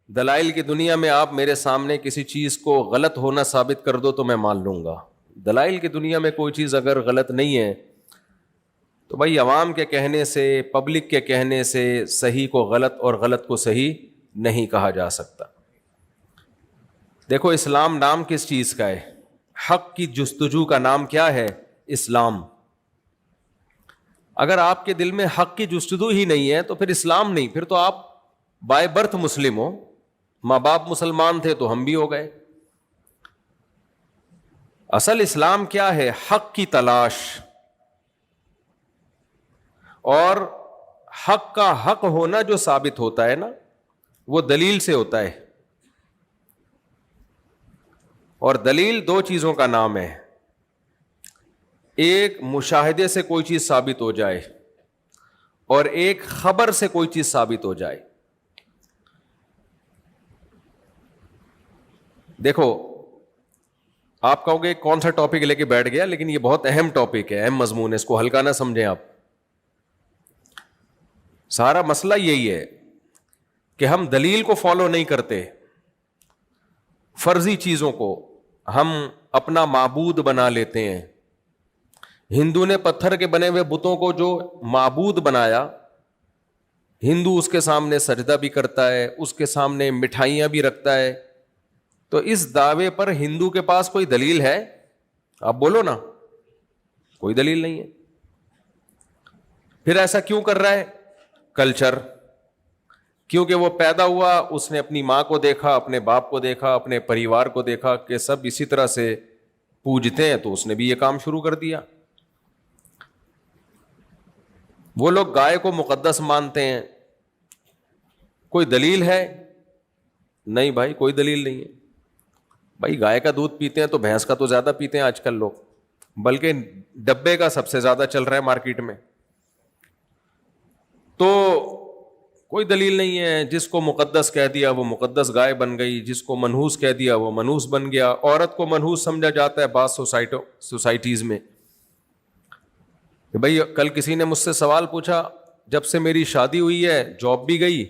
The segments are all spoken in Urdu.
دلائل کی دنیا میں آپ میرے سامنے کسی چیز کو غلط ہونا ثابت کر دو تو میں مان لوں گا. دلائل کی دنیا میں کوئی چیز اگر غلط نہیں ہے تو بھائی عوام کے کہنے سے، پبلک کے کہنے سے صحیح کو غلط اور غلط کو صحیح نہیں کہا جا سکتا. دیکھو اسلام نام کس چیز کا ہے؟ حق کی جستجو کا نام کیا ہے؟ اسلام. اگر آپ کے دل میں حق کی جستجو ہی نہیں ہے تو پھر اسلام نہیں، پھر تو آپ بائی برتھ مسلم ہو. ماں باپ مسلمان تھے تو ہم بھی ہو گئے. اصل اسلام کیا ہے؟ حق کی تلاش، اور حق کا حق ہونا جو ثابت ہوتا ہے نا وہ دلیل سے ہوتا ہے. اور دلیل دو چیزوں کا نام ہے، ایک مشاہدے سے کوئی چیز ثابت ہو جائے اور ایک خبر سے کوئی چیز ثابت ہو جائے. دیکھو آپ کہو گے کون سا ٹاپک لے کے بیٹھ گیا، لیکن یہ بہت اہم ٹاپک ہے، اہم مضمون ہے، اس کو ہلکا نہ سمجھیں آپ. سارا مسئلہ یہی ہے کہ ہم دلیل کو فالو نہیں کرتے، فرضی چیزوں کو ہم اپنا معبود بنا لیتے ہیں. ہندو نے پتھر کے بنے ہوئے بتوں کو جو معبود بنایا، ہندو اس کے سامنے سجدہ بھی کرتا ہے، اس کے سامنے مٹھائیاں بھی رکھتا ہے. تو اس دعوے پر ہندو کے پاس کوئی دلیل ہے؟ آپ بولو نا، کوئی دلیل نہیں ہے. پھر ایسا کیوں کر رہا ہے؟ کلچر. کیونکہ وہ پیدا ہوا، اس نے اپنی ماں کو دیکھا، اپنے باپ کو دیکھا، اپنے پریوار کو دیکھا کہ سب اسی طرح سے پوجتے ہیں، تو اس نے بھی یہ کام شروع کر دیا. وہ لوگ گائے کو مقدس مانتے ہیں، کوئی دلیل ہے؟ نہیں بھائی، کوئی دلیل نہیں ہے. بھائی گائے کا دودھ پیتے ہیں تو بھینس کا تو زیادہ پیتے ہیں آج کل لوگ، بلکہ ڈبے کا سب سے زیادہ چل رہا ہے مارکیٹ میں. تو کوئی دلیل نہیں ہے. جس کو مقدس کہہ دیا وہ مقدس گائے بن گئی، جس کو منحوس کہہ دیا وہ منحوس بن گیا. عورت کو منحوس سمجھا جاتا ہے بعض سوسائٹیز میں. کہ بھئی کل کسی نے مجھ سے سوال پوچھا، جب سے میری شادی ہوئی ہے جاب بھی گئی،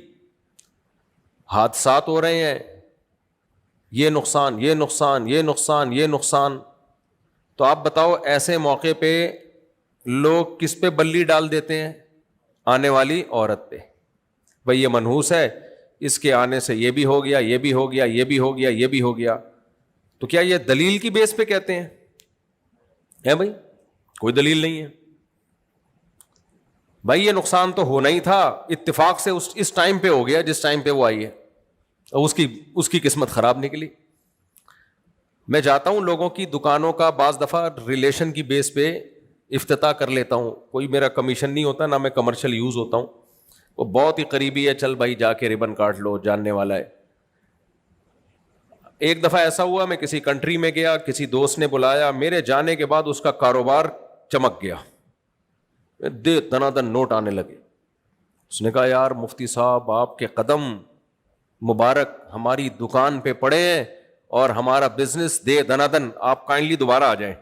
حادثات ہو رہے ہیں، یہ نقصان، یہ نقصان، یہ نقصان، یہ نقصان. تو آپ بتاؤ ایسے موقع پہ لوگ کس پہ بلی ڈال دیتے ہیں؟ آنے والی عورت پہ. بھئی یہ منحوس ہے، اس کے آنے سے یہ بھی ہو گیا، یہ بھی ہو گیا، یہ بھی ہو گیا، یہ بھی ہو گیا. تو کیا یہ دلیل کی بیس پہ کہتے ہیں؟ ہے بھئی کوئی دلیل نہیں ہے. بھائی یہ نقصان تو ہونا ہی تھا، اتفاق سے اس ٹائم پہ ہو گیا جس ٹائم پہ وہ آئی ہے، اور اس کی قسمت خراب نکلی. میں جاتا ہوں لوگوں کی دکانوں کا، بعض دفعہ ریلیشن کی بیس پہ افتتاح کر لیتا ہوں. کوئی میرا کمیشن نہیں ہوتا، نہ میں کمرشل یوز ہوتا ہوں. وہ بہت ہی قریبی ہے، چل بھائی جا کے ربن کاٹ لو، جاننے والا ہے. ایک دفعہ ایسا ہوا، میں کسی کنٹری میں گیا، کسی دوست نے بلایا، میرے جانے کے بعد اس کا کاروبار چمک گیا، دے دنا دن نوٹ آنے لگے. اس نے کہا یار مفتی صاحب آپ کے قدم مبارک ہماری دکان پہ پڑے ہیں اور ہمارا بزنس دے دنا دن، آپ کائنڈلی دوبارہ آ جائیں.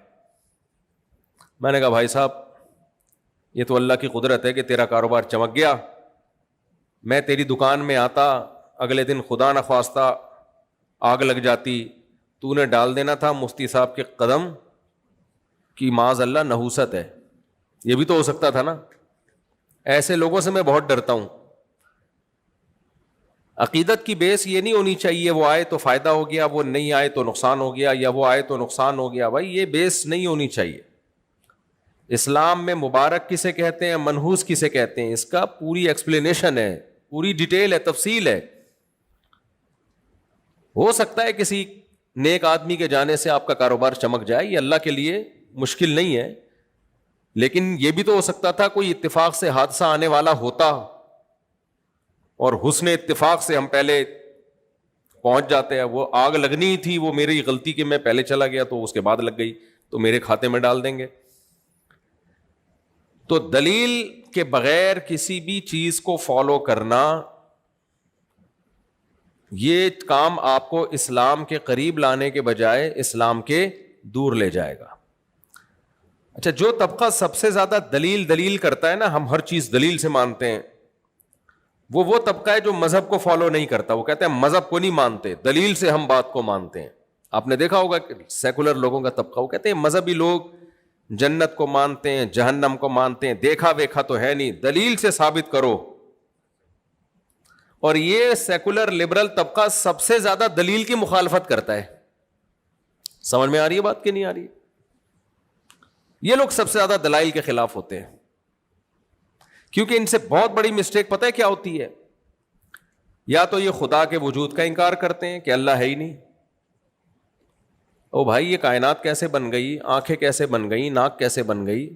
میں نے کہا بھائی صاحب یہ تو اللہ کی قدرت ہے کہ تیرا کاروبار چمک گیا. میں تیری دکان میں آتا، اگلے دن خدا نخواستہ آگ لگ جاتی. تو نے ڈال دینا تھا مفتی صاحب کے قدم کی معاذ اللہ نحوست ہے، یہ بھی تو ہو سکتا تھا نا. ایسے لوگوں سے میں بہت ڈرتا ہوں. عقیدت کی بیس یہ نہیں ہونی چاہیے وہ آئے تو فائدہ ہو گیا، وہ نہیں آئے تو نقصان ہو گیا، یا وہ آئے تو نقصان ہو گیا. بھائی یہ بیس نہیں ہونی چاہیے. اسلام میں مبارک کسے کہتے ہیں، منحوس کسے کہتے ہیں، اس کا پوری ایکسپلینیشن ہے، پوری ڈیٹیل ہے، تفصیل ہے. ہو سکتا ہے کسی نیک آدمی کے جانے سے آپ کا کاروبار چمک جائے، یہ اللہ کے لیے مشکل نہیں ہے. لیکن یہ بھی تو ہو سکتا تھا کوئی اتفاق سے حادثہ آنے والا ہوتا اور حسن اتفاق سے ہم پہلے پہنچ جاتے ہیں. وہ آگ لگنی تھی، وہ میری غلطی کہ میں پہلے چلا گیا تو اس کے بعد لگ گئی، تو میرے کھاتے میں ڈال دیں گے. تو دلیل کے بغیر کسی بھی چیز کو فالو کرنا، یہ کام آپ کو اسلام کے قریب لانے کے بجائے اسلام کے دور لے جائے گا. اچھا، جو طبقہ سب سے زیادہ دلیل کرتا ہے نا، ہم ہر چیز دلیل سے مانتے ہیں، وہ طبقہ ہے جو مذہب کو فالو نہیں کرتا. وہ کہتے ہیں مذہب کو نہیں مانتے, دلیل سے ہم بات کو مانتے ہیں. آپ نے دیکھا ہوگا کہ سیکولر لوگوں کا طبقہ, وہ کہتے ہیں مذہبی لوگ جنت کو مانتے ہیں, جہنم کو مانتے ہیں, دیکھا ویکھا تو ہے نہیں, دلیل سے ثابت کرو. اور یہ سیکولر لبرل طبقہ سب سے زیادہ دلیل کی مخالفت کرتا ہے. سمجھ میں آ رہی ہے بات کہ نہیں آ رہی؟ یہ لوگ سب سے زیادہ دلائل کے خلاف ہوتے ہیں, کیونکہ ان سے بہت بڑی مسٹیک پتہ ہے کیا ہوتی ہے؟ یا تو یہ خدا کے وجود کا انکار کرتے ہیں کہ اللہ ہے ہی نہیں. او بھائی, یہ کائنات کیسے بن گئی, آنکھیں کیسے بن گئی, ناک کیسے بن گئی,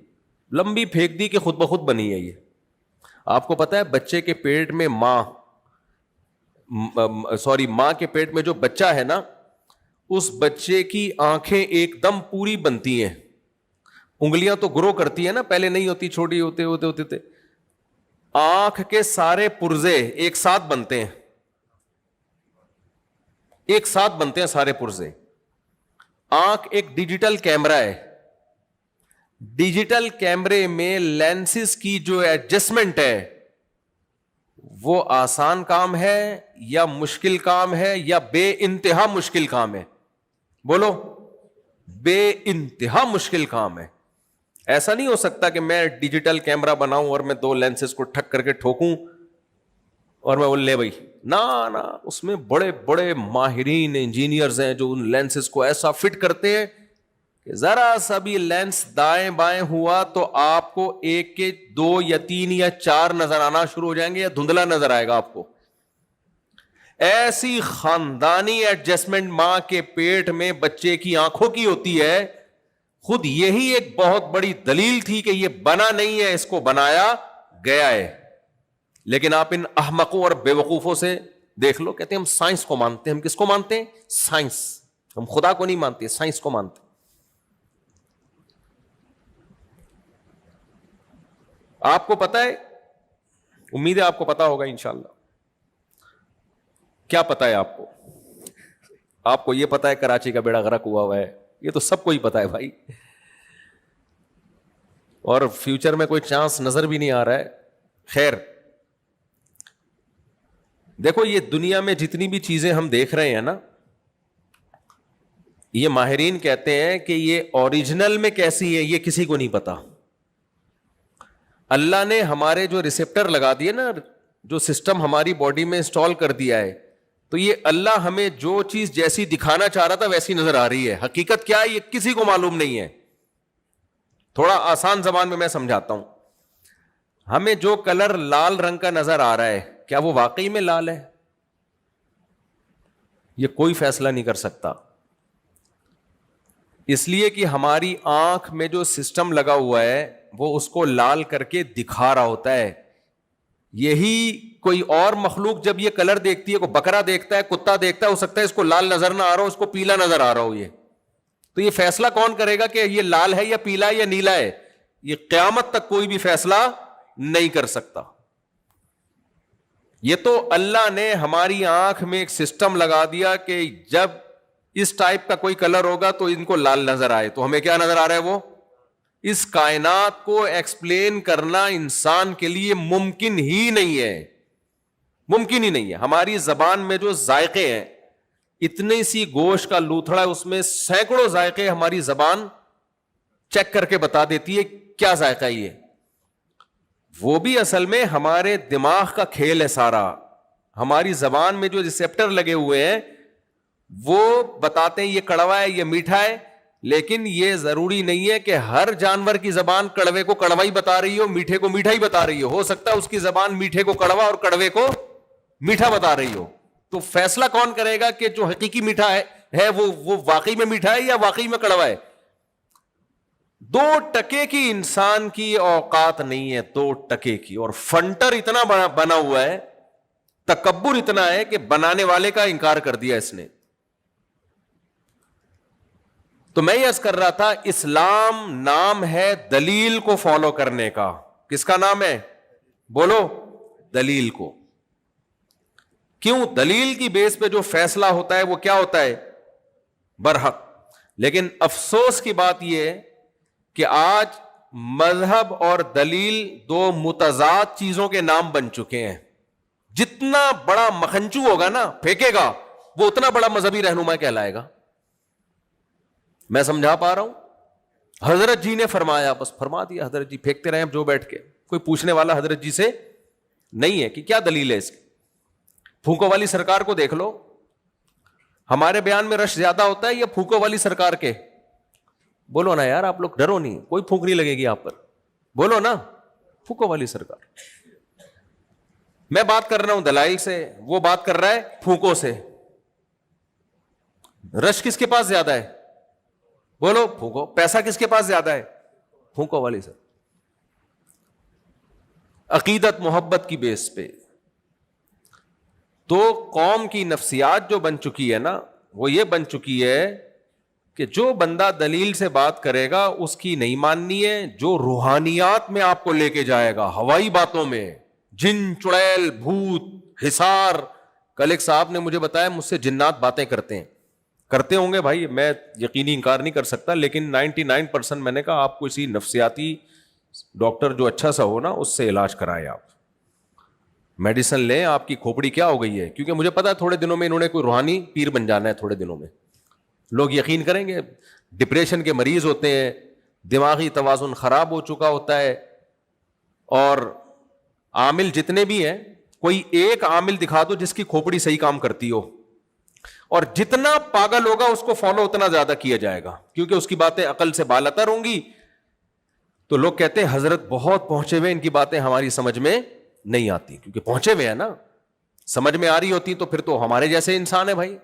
لمبی پھینک دی کہ خود بخود بنی ہے یہ. آپ کو پتہ ہے بچے کے پیٹ میں ماں کے پیٹ میں جو بچہ ہے نا, اس بچے کی آنکھیں ایک دم پوری بنتی ہیں. انگلیاں تو گرو کرتی ہیں نا, پہلے نہیں ہوتی, چھوٹی ہوتے تھے. آنکھ کے سارے پرزے ایک ساتھ بنتے ہیں, سارے پرزے. آنکھ ایک ڈیجیٹل کیمرہ ہے. ڈیجیٹل کیمرے میں لینسز کی جو ایڈجسٹمنٹ ہے وہ آسان کام ہے یا مشکل کام ہے یا بے انتہا مشکل کام ہے؟ بولو, بے انتہا مشکل کام ہے. ایسا نہیں ہو سکتا کہ میں ڈیجیٹل کیمرہ بناؤں اور میں 2 لینسز کو ٹھک کر کے ٹھوکوں اور میں بول لے بھائی, نا, اس میں بڑے بڑے ماہرین انجینئرز ہیں جو ان لینسز کو ایسا فٹ کرتے ہیں کہ ذرا سا بھی لینس دائیں بائیں ہوا تو آپ کو 1 کے 2 یا 3 یا 4 نظر آنا شروع ہو جائیں گے, یا دھندلا نظر آئے گا آپ کو. ایسی خاندانی ایڈجسٹمنٹ ماں کے پیٹ میں بچے کی آنکھوں کی ہوتی ہے. خود یہی ایک بہت بڑی دلیل تھی کہ یہ بنا نہیں ہے, اس کو بنایا گیا ہے. لیکن آپ ان احمقوں اور بے وقوفوں سے دیکھ لو, کہتے ہیں ہم سائنس کو مانتے ہیں. ہم کس کو مانتے ہیں؟ سائنس. ہم خدا کو نہیں مانتے, سائنس کو مانتے. آپ کو پتا ہے, امید ہے آپ کو پتا ہوگا انشاءاللہ. کیا پتا ہے آپ کو؟ آپ کو یہ پتا ہے کراچی کا بیڑا غرق ہوا ہے, یہ تو سب کو ہی پتا ہے بھائی, اور فیوچر میں کوئی چانس نظر بھی نہیں آ رہا ہے. خیر, دیکھو یہ دنیا میں جتنی بھی چیزیں ہم دیکھ رہے ہیں نا, یہ ماہرین کہتے ہیں کہ یہ اوریجنل میں کیسی ہے یہ کسی کو نہیں پتا. اللہ نے ہمارے جو ریسیپٹر لگا دیے نا, جو سسٹم ہماری باڈی میں انسٹال کر دیا ہے, تو یہ اللہ ہمیں جو چیز جیسی دکھانا چاہ رہا تھا ویسی نظر آ رہی ہے. حقیقت کیا ہے یہ کسی کو معلوم نہیں ہے. تھوڑا آسان زبان میں میں سمجھاتا ہوں. ہمیں جو کلر لال رنگ کا نظر آ رہا ہے, کیا وہ واقعی میں لال ہے؟ یہ کوئی فیصلہ نہیں کر سکتا, اس لیے کہ ہماری آنکھ میں جو سسٹم لگا ہوا ہے وہ اس کو لال کر کے دکھا رہا ہوتا ہے. یہی کوئی اور مخلوق جب یہ کلر دیکھتی ہے, کوئی بکرا دیکھتا ہے, کتا دیکھتا ہے, ہو سکتا ہے اس کو لال نظر نہ آ رہا ہو, اس کو پیلا نظر آ رہا ہو. یہ تو یہ فیصلہ کون کرے گا کہ یہ لال ہے یا پیلا ہے یا نیلا ہے؟ یہ قیامت تک کوئی بھی فیصلہ نہیں کر سکتا. یہ تو اللہ نے ہماری آنکھ میں ایک سسٹم لگا دیا کہ جب اس ٹائپ کا کوئی کلر ہوگا تو ان کو لال نظر آئے. تو ہمیں کیا نظر آ رہا ہے؟ وہ اس کائنات کو ایکسپلین کرنا انسان کے لیے ممکن ہی نہیں ہے, ممکن ہی نہیں ہے. ہماری زبان میں جو ذائقے ہیں, اتنی سی گوشت کا لوتھڑا ہے, اس میں سینکڑوں ذائقے ہماری زبان چیک کر کے بتا دیتی ہے کیا ذائقہ یہ. وہ بھی اصل میں ہمارے دماغ کا کھیل ہے سارا. ہماری زبان میں جو ریسیپٹر لگے ہوئے ہیں وہ بتاتے ہیں یہ کڑوا ہے, یہ میٹھا ہے, لیکن یہ ضروری نہیں ہے کہ ہر جانور کی زبان کڑوے کو کڑوا ہی بتا رہی ہو, میٹھے کو میٹھا ہی بتا رہی ہو سکتا ہے اس کی زبان میٹھے کو کڑوا اور کڑوے کو میٹھا بتا رہی ہو. تو فیصلہ کون کرے گا کہ جو حقیقی میٹھا ہے وہ واقعی میں میٹھا ہے یا واقعی میں کڑوا ہے؟ 2% کی انسان کی اوقات نہیں ہے, 2% کی. اور فنٹر اتنا بنا ہوا ہے, تکبر اتنا ہے کہ بنانے والے کا انکار کر دیا اس نے. تو میں یہ عرض کر رہا تھا, اسلام نام ہے دلیل کو فالو کرنے کا. کس کا نام ہے؟ بولو, دلیل کو. کیوں؟ دلیل کی بیس پہ جو فیصلہ ہوتا ہے وہ کیا ہوتا ہے؟ برحق. لیکن افسوس کی بات یہ ہے کہ آج مذہب اور دلیل 2 متضاد چیزوں کے نام بن چکے ہیں. جتنا بڑا مکھنچو ہوگا نا پھینکے گا وہ اتنا بڑا مذہبی رہنما کہلائے گا. میں سمجھا پا رہا ہوں؟ حضرت جی نے فرمایا, بس فرما دیا حضرت جی, پھینکتے رہے جو بیٹھ کے, کوئی پوچھنے والا حضرت جی سے نہیں ہے کہ کیا دلیل ہے اس کی. پھونکو والی سرکار کو دیکھ لو, ہمارے بیان میں رش زیادہ ہوتا ہے یا پھونکو والی سرکار کے؟ بولو نا یار, آپ لوگ ڈرو نہیں, کوئی پھونک نہیں لگے گی آپ پر, بولو نا, پھونکو والی سرکار. میں بات کر رہا ہوں دلائل سے, وہ بات کر رہا ہے پھونکو سے. رش کس کے پاس زیادہ ہے؟ بولو پھونکو. پیسہ کس کے پاس زیادہ ہے؟ پھونکو والی سر. عقیدت محبت کی بیس پہ تو قوم کی نفسیات جو بن چکی ہے نا, وہ یہ بن چکی ہے کہ جو بندہ دلیل سے بات کرے گا اس کی نہیں ماننی ہے, جو روحانیات میں آپ کو لے کے جائے گا, ہوائی باتوں میں, جن چڑیل بھوت حصار. کل ایک صاحب نے مجھے بتایا مجھ سے جنات باتیں کرتے ہیں. کرتے ہوں گے بھائی, میں یقینی انکار نہیں کر سکتا, لیکن 99% میں نے کہا آپ کسی نفسیاتی ڈاکٹر جو اچھا سا ہو نا اس سے علاج کرائیں, آپ میڈیسن لیں, آپ کی کھوپڑی کیا ہو گئی ہے. کیونکہ مجھے پتا ہے تھوڑے دنوں میں انہوں نے کوئی روحانی پیر بن جانا ہے, تھوڑے دنوں میں لوگ یقین کریں گے. ڈپریشن کے مریض ہوتے ہیں, دماغی توازن خراب ہو چکا ہوتا ہے, اور عامل جتنے بھی ہیں کوئی ایک عامل دکھا دو جس کی کھوپڑی صحیح کام کرتی ہو, اور جتنا پاگل ہوگا اس کو فالو اتنا زیادہ کیا جائے گا, کیونکہ اس کی باتیں عقل سے بالاتر ہوں گی. تو لوگ کہتے ہیں حضرت بہت پہنچے ہوئے, ان کی باتیں ہماری سمجھ میں نہیں آتی, کیونکہ پہنچے ہوئے ہیں نا, سمجھ میں آ رہی ہوتی تو پھر تو ہمارے جیسے انسان ہے بھائی.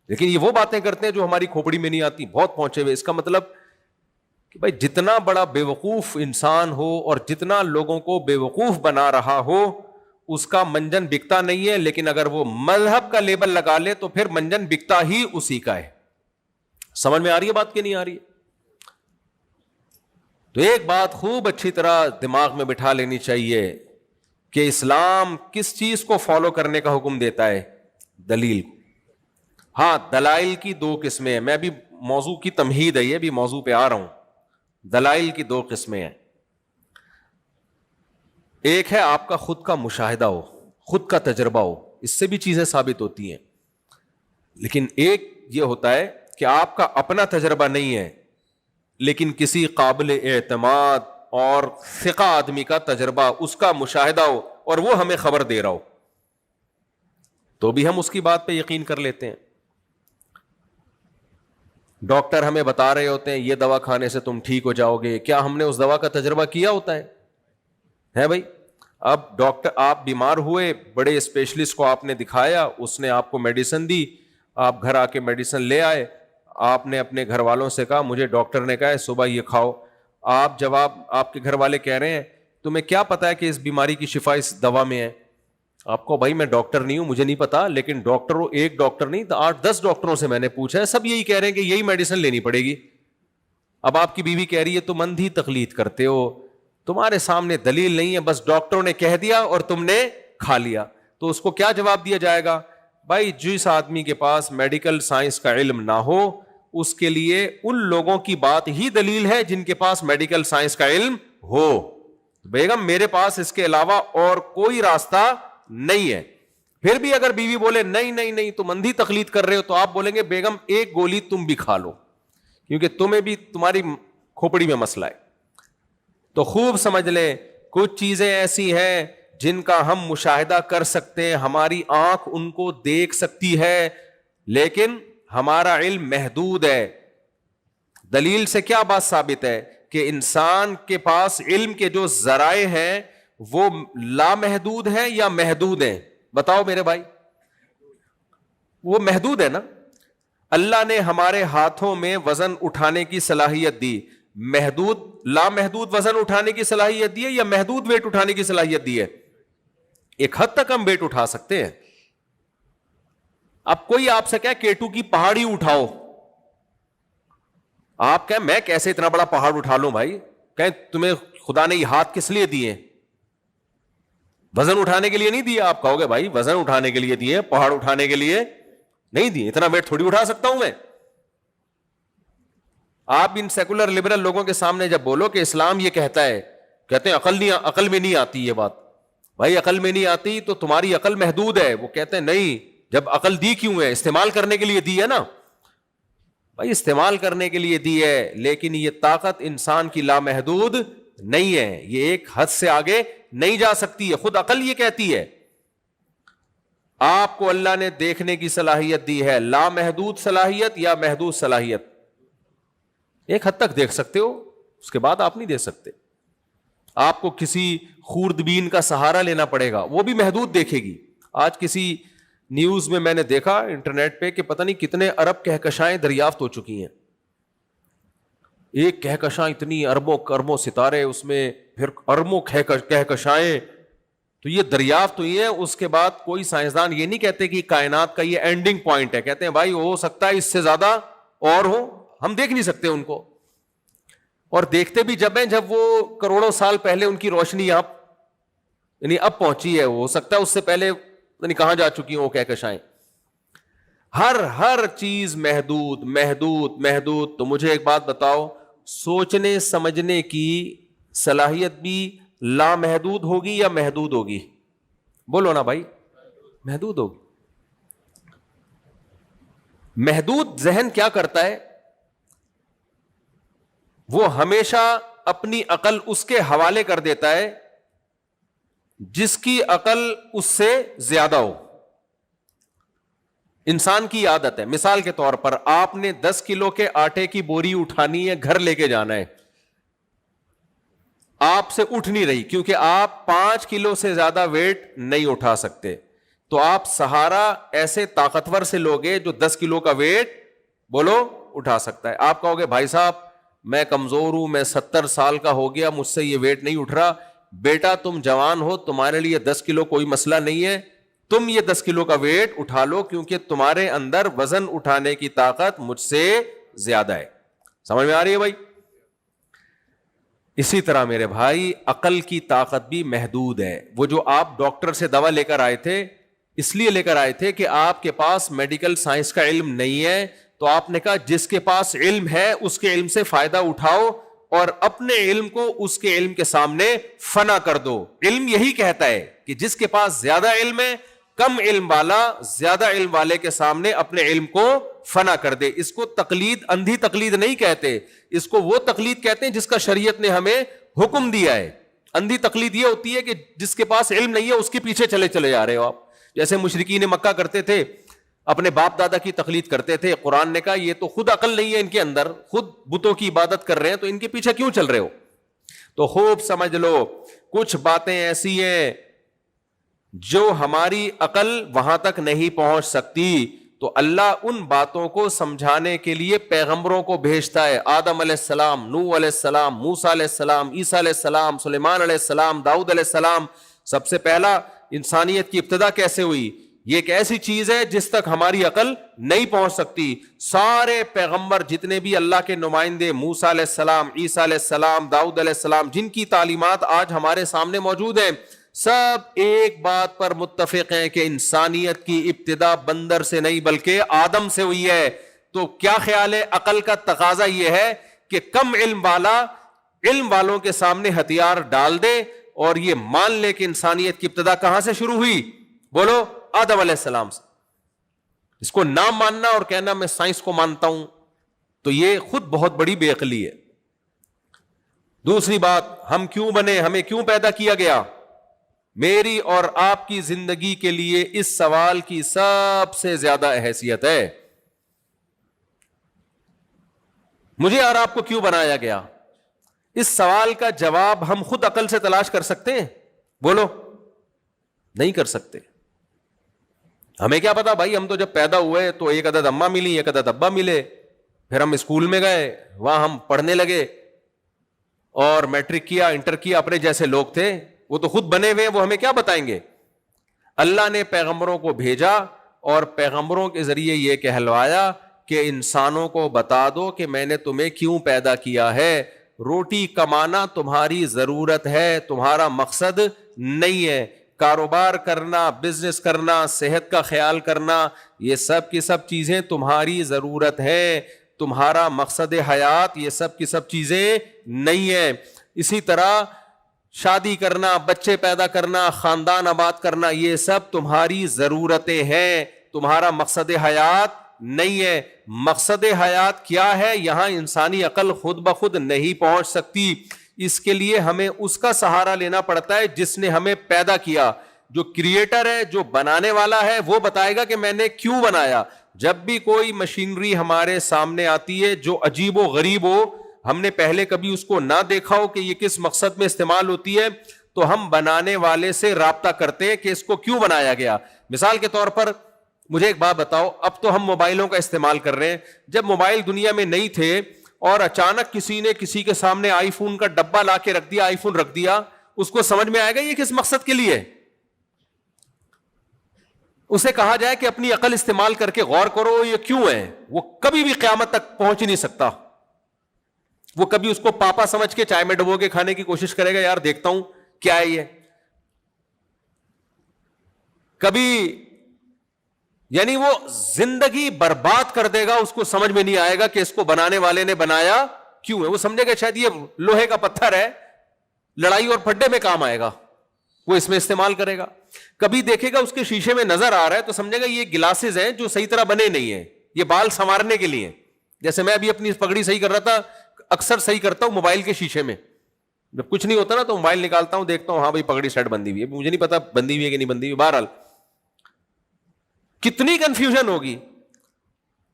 لیکن یہ وہ باتیں کرتے ہیں جو ہماری کھوپڑی میں نہیں آتی, بہت پہنچے ہوئے. اس کا مطلب کہ بھائی جتنا بڑا بے وقوف انسان ہو اور جتنا لوگوں کو بے وقوف بنا رہا ہو, اس کا منجن بکتا نہیں ہے, لیکن اگر وہ مذہب کا لیبل لگا لے تو پھر منجن بکتا ہی اسی کا ہے. سمجھ میں آ رہی ہے بات کہ نہیں آ رہی ہے؟ تو ایک بات خوب اچھی طرح دماغ میں بٹھا لینی چاہیے کہ اسلام کس چیز کو فالو کرنے کا حکم دیتا ہے؟ دلیل. ہاں, دلائل کی دو قسمیں ہیں, میں بھی موضوع کی تمہید ہے, یہ بھی موضوع پہ آ رہا ہوں. دلائل کی دو قسمیں ہیں. ایک ہے آپ کا خود کا مشاہدہ ہو, خود کا تجربہ ہو, اس سے بھی چیزیں ثابت ہوتی ہیں. لیکن ایک یہ ہوتا ہے کہ آپ کا اپنا تجربہ نہیں ہے, لیکن کسی قابل اعتماد اور ثقہ آدمی کا تجربہ, اس کا مشاہدہ ہو اور وہ ہمیں خبر دے رہا ہو, تو بھی ہم اس کی بات پہ یقین کر لیتے ہیں. ڈاکٹر ہمیں بتا رہے ہوتے ہیں یہ دوا کھانے سے تم ٹھیک ہو جاؤ گے, کیا ہم نے اس دوا کا تجربہ کیا ہوتا ہے بھائی؟ اب ڈاکٹر, آپ بیمار ہوئے, بڑے اسپیشلسٹ کو آپ نے دکھایا, اس نے آپ کو میڈیسن دی, آپ گھر آ کے میڈیسن لے آئے, آپ نے اپنے گھر والوں سے کہا مجھے ڈاکٹر نے کہا ہے صبح یہ کھاؤ. آپ جواب, آپ کے گھر والے کہہ رہے ہیں تمہیں کیا پتا ہے کہ اس بیماری کی شفا اس دوا میں ہے؟ آپ کو بھائی میں ڈاکٹر نہیں ہوں, مجھے نہیں پتا, لیکن ڈاکٹر ایک ڈاکٹر نہیں 8-10 ڈاکٹروں سے میں نے پوچھا ہے, سب یہی کہہ رہے ہیں کہ یہی میڈیسن لینی پڑے گی. اب آپ کی بیوی کہہ رہی ہے تم اندھی تقلید کرتے ہو, تمہارے سامنے دلیل نہیں ہے, بس ڈاکٹروں نے کہہ دیا اور تم نے کھا لیا. تو اس کو کیا جواب دیا جائے گا؟ بھائی جس آدمی کے پاس میڈیکل سائنس کا علم نہ ہو, اس کے لیے ان لوگوں کی بات ہی دلیل ہے جن کے پاس میڈیکل سائنس کا علم ہو. بیگم میرے پاس اس کے علاوہ اور کوئی راستہ نہیں ہے. پھر بھی اگر بیوی بولے نہیں نہیں نہیں تم اندھی تقلید کر رہے ہو, تو آپ بولیں گے بیگم ایک گولی تم بھی کھا لو, کیونکہ تمہیں بھی تمہاری کھوپڑی میں مسئلہ ہے. تو خوب سمجھ لیں, کچھ چیزیں ایسی ہیں جن کا ہم مشاہدہ کر سکتے ہیں, ہماری آنکھ ان کو دیکھ سکتی ہے, لیکن ہمارا علم محدود ہے. دلیل سے کیا بات ثابت ہے؟ کہ انسان کے پاس علم کے جو ذرائع ہیں وہ لامحدود ہیں یا محدود ہیں؟ بتاؤ میرے بھائی. وہ محدود ہے نا. اللہ نے ہمارے ہاتھوں میں وزن اٹھانے کی صلاحیت دی, محدود لامحدود وزن اٹھانے کی صلاحیت دی ہے یا محدود ویٹ اٹھانے کی صلاحیت دی ہے؟ ایک حد تک ہم ویٹ اٹھا سکتے ہیں. اب کوئی آپ سے کہے K2 کی پہاڑی اٹھاؤ, آپ کہیں میں کیسے اتنا بڑا پہاڑ اٹھا لوں بھائی؟ کہیں تمہیں خدا نے یہ ہاتھ کس لیے دیے؟ وزن اٹھانے کے لیے نہیں دیا. آپ کہو گے بھائی وزن اٹھانے کے لیے دیے, پہاڑ اٹھانے کے لیے نہیں دیے, اتنا ویٹ تھوڑی اٹھا سکتا ہوں میں. آپ ان سیکولر لبرل لوگوں کے سامنے جب بولو کہ اسلام یہ کہتا ہے, کہتے ہیں عقل میں نہیں آتی یہ بات. بھائی عقل میں نہیں آتی تو تمہاری عقل محدود ہے. وہ کہتے ہیں نہیں, جب عقل دی کیوں ہے؟ استعمال کرنے کے لیے دی ہے نا بھائی, استعمال کرنے کے لیے دی ہے, لیکن یہ طاقت انسان کی لامحدود نہیں ہے, یہ ایک حد سے آگے نہیں جا سکتی ہے. خود عقل یہ کہتی ہے. آپ کو اللہ نے دیکھنے کی صلاحیت دی ہے, لامحدود صلاحیت یا محدود صلاحیت؟ ایک حد تک دیکھ سکتے ہو, اس کے بعد آپ نہیں دیکھ سکتے. آپ کو کسی خوردبین کا سہارا لینا پڑے گا, وہ بھی محدود دیکھے گی. آج کسی نیوز میں نے دیکھا انٹرنیٹ پہ کہ پتہ نہیں کتنے ارب کہکشائیں دریافت ہو چکی ہیں. ایک کہکشاں اتنی اربوں ستارے, اس میں پھر اربوں کہکشائیں, تو یہ دریافت ہوئی ہے. اس کے بعد کوئی سائنسدان یہ نہیں کہتے کہ کائنات کا یہ اینڈنگ پوائنٹ ہے, کہتے ہیں بھائی ہو سکتا ہے اس سے زیادہ اور ہو, ہم دیکھ نہیں سکتے ان کو. اور دیکھتے بھی جب ہیں جب وہ کروڑوں سال پہلے ان کی روشنی یعنی اب پہنچی ہے, ہو سکتا ہے اس سے پہلے یعنی کہاں جا چکی ہیں وہ کہکشائیں. ہر چیز محدود محدود محدود. تو مجھے ایک بات بتاؤ, سوچنے سمجھنے کی صلاحیت بھی لامحدود ہوگی یا محدود ہوگی؟ بولو نا بھائی, محدود ہوگی. محدود ذہن کیا کرتا ہے؟ وہ ہمیشہ اپنی عقل اس کے حوالے کر دیتا ہے جس کی عقل اس سے زیادہ ہو. انسان کی عادت ہے, مثال کے طور پر آپ نے 10 کلو کے آٹے کی بوری اٹھانی ہے, گھر لے کے جانا ہے, آپ سے اٹھ نہیں رہی کیونکہ آپ 5 کلو سے زیادہ ویٹ نہیں اٹھا سکتے. تو آپ سہارا ایسے طاقتور سے لوگے جو 10 کلو کا ویٹ بولو اٹھا سکتا ہے. آپ کہو گے بھائی صاحب میں کمزور ہوں, میں 70 سال کا ہو گیا, مجھ سے یہ ویٹ نہیں اٹھ رہا. بیٹا تم جوان ہو, تمہارے لیے 10 کلو کوئی مسئلہ نہیں ہے, تم یہ 10 کلو کا ویٹ اٹھا لو کیونکہ تمہارے اندر وزن اٹھانے کی طاقت مجھ سے زیادہ ہے. سمجھ میں آ رہی ہے بھائی؟ اسی طرح میرے بھائی عقل کی طاقت بھی محدود ہے. وہ جو آپ ڈاکٹر سے دوا لے کر آئے تھے, اس لیے لے کر آئے تھے کہ آپ کے پاس میڈیکل سائنس کا علم نہیں ہے, تو آپ نے کہا جس کے پاس علم ہے اس کے علم سے فائدہ اٹھاؤ اور اپنے علم کو اس کے علم کے سامنے فنا کر دو. علم یہی کہتا ہے کہ جس کے پاس زیادہ علم ہے, کم علم والا زیادہ علم والے کے سامنے اپنے علم کو فنا کر دے. اس کو تقلید, اندھی تقلید نہیں کہتے, اس کو وہ تقلید کہتے ہیں جس کا شریعت نے ہمیں حکم دیا ہے. اندھی تقلید یہ ہوتی ہے کہ جس کے پاس علم نہیں ہے اس کے پیچھے چلے جا رہے ہو آپ. جیسے مشرکین مکہ کرتے تھے, اپنے باپ دادا کی تقلید کرتے تھے. قرآن نے کہا یہ تو خود عقل نہیں ہے ان کے اندر, خود بتوں کی عبادت کر رہے ہیں, تو ان کے پیچھے کیوں چل رہے ہو؟ تو خوب سمجھ لو, کچھ باتیں ایسی ہیں جو ہماری عقل وہاں تک نہیں پہنچ سکتی, تو اللہ ان باتوں کو سمجھانے کے لیے پیغمبروں کو بھیجتا ہے. آدم علیہ السلام, نوح علیہ السلام, موسیٰ علیہ السلام, عیسیٰ علیہ السلام, سلیمان علیہ السلام, داؤد علیہ السلام. سب سے پہلا انسانیت کی ابتدا کیسے ہوئی؟ یہ ایک ایسی چیز ہے جس تک ہماری عقل نہیں پہنچ سکتی. سارے پیغمبر جتنے بھی اللہ کے نمائندے, موسیٰ علیہ السلام, عیسیٰ علیہ السلام, داؤد علیہ السلام, جن کی تعلیمات آج ہمارے سامنے موجود ہیں, سب ایک بات پر متفق ہیں کہ انسانیت کی ابتدا بندر سے نہیں بلکہ آدم سے ہوئی ہے. تو کیا خیال ہے؟ عقل کا تقاضا یہ ہے کہ کم علم والا علم والوں کے سامنے ہتھیار ڈال دے اور یہ مان لے کہ انسانیت کی ابتدا کہاں سے شروع ہوئی؟ بولو, آدم علیہ السلام سے. اس کو نہ ماننا اور کہنا میں سائنس کو مانتا ہوں, تو یہ خود بہت بڑی بے عقلی ہے. دوسری بات, ہم کیوں بنے, ہمیں کیوں پیدا کیا گیا؟ میری اور آپ کی زندگی کے لیے اس سوال کی سب سے زیادہ حیثیت ہے. مجھے اور آپ کو کیوں بنایا گیا؟ اس سوال کا جواب ہم خود عقل سے تلاش کر سکتے ہیں؟ بولو, نہیں کر سکتے. ہمیں کیا پتا بھائی, ہم تو جب پیدا ہوئے تو ایک عدد اماں ملی, ایک عدد ابا ملے, پھر ہم اسکول میں گئے, وہاں ہم پڑھنے لگے اور میٹرک کیا, انٹر کیا. اپنے جیسے لوگ تھے, وہ تو خود بنے ہوئے, وہ ہمیں کیا بتائیں گے؟ اللہ نے پیغمبروں کو بھیجا اور پیغمبروں کے ذریعے یہ کہلوایا کہ انسانوں کو بتا دو کہ میں نے تمہیں کیوں پیدا کیا ہے. روٹی کمانا تمہاری ضرورت ہے, تمہارا مقصد نہیں ہے. کاروبار کرنا, بزنس کرنا, صحت کا خیال کرنا, یہ سب کی سب چیزیں تمہاری ضرورت ہے, تمہارا مقصد حیات یہ سب کی سب چیزیں نہیں ہے. اسی طرح شادی کرنا, بچے پیدا کرنا, خاندان آباد کرنا, یہ سب تمہاری ضرورتیں ہیں, تمہارا مقصد حیات نہیں ہے. مقصد حیات کیا ہے؟ یہاں انسانی عقل خود بخود نہیں پہنچ سکتی, اس کے لیے ہمیں اس کا سہارا لینا پڑتا ہے جس نے ہمیں پیدا کیا. جو کریٹر ہے, جو بنانے والا ہے, وہ بتائے گا کہ میں نے کیوں بنایا. جب بھی کوئی مشینری ہمارے سامنے آتی ہے جو عجیب و غریب ہو, ہم نے پہلے کبھی اس کو نہ دیکھا ہو کہ یہ کس مقصد میں استعمال ہوتی ہے, تو ہم بنانے والے سے رابطہ کرتے ہیں کہ اس کو کیوں بنایا گیا. مثال کے طور پر مجھے ایک بات بتاؤ, اب تو ہم موبائلوں کا استعمال کر رہے ہیں, جب موبائل دنیا میں نہیں تھے اور اچانک کسی نے کسی کے سامنے آئی فون کا ڈبہ لا کے رکھ دیا, آئی فون رکھ دیا, اس کو سمجھ میں آئے گا یہ کس مقصد کے لیے؟ اسے کہا جائے کہ اپنی عقل استعمال کر کے غور کرو یہ کیوں ہے, وہ کبھی بھی قیامت تک پہنچ ہی نہیں سکتا. وہ کبھی اس کو پاپا سمجھ کے چائے میں ڈبو کے کھانے کی کوشش کرے گا, یار دیکھتا ہوں کیا ہے یہ, کبھی یعنی وہ زندگی برباد کر دے گا, اس کو سمجھ میں نہیں آئے گا کہ اس کو بنانے والے نے بنایا کیوں ہے. وہ سمجھے گا شاید یہ لوہے کا پتھر ہے, لڑائی اور پھڈے میں کام آئے گا, وہ اس میں استعمال کرے گا. کبھی دیکھے گا اس کے شیشے میں نظر آ رہا ہے تو سمجھے گا یہ گلاسز ہیں جو صحیح طرح بنے نہیں ہیں, یہ بال سنوارنے کے لیے. جیسے میں ابھی اپنی پگڑی صحیح کر رہا تھا, اکثر صحیح کرتا ہوں موبائل کے شیشے میں, جب کچھ نہیں ہوتا نا تو موبائل نکالتا ہوں, دیکھتا ہوں ہاں بھائی پگڑی سیٹ بندی ہوئی ہے, مجھے نہیں پتا بندی ہوئی ہے کہ نہیں بندی ہوئی. بہرحال کتنی کنفیوژن ہوگی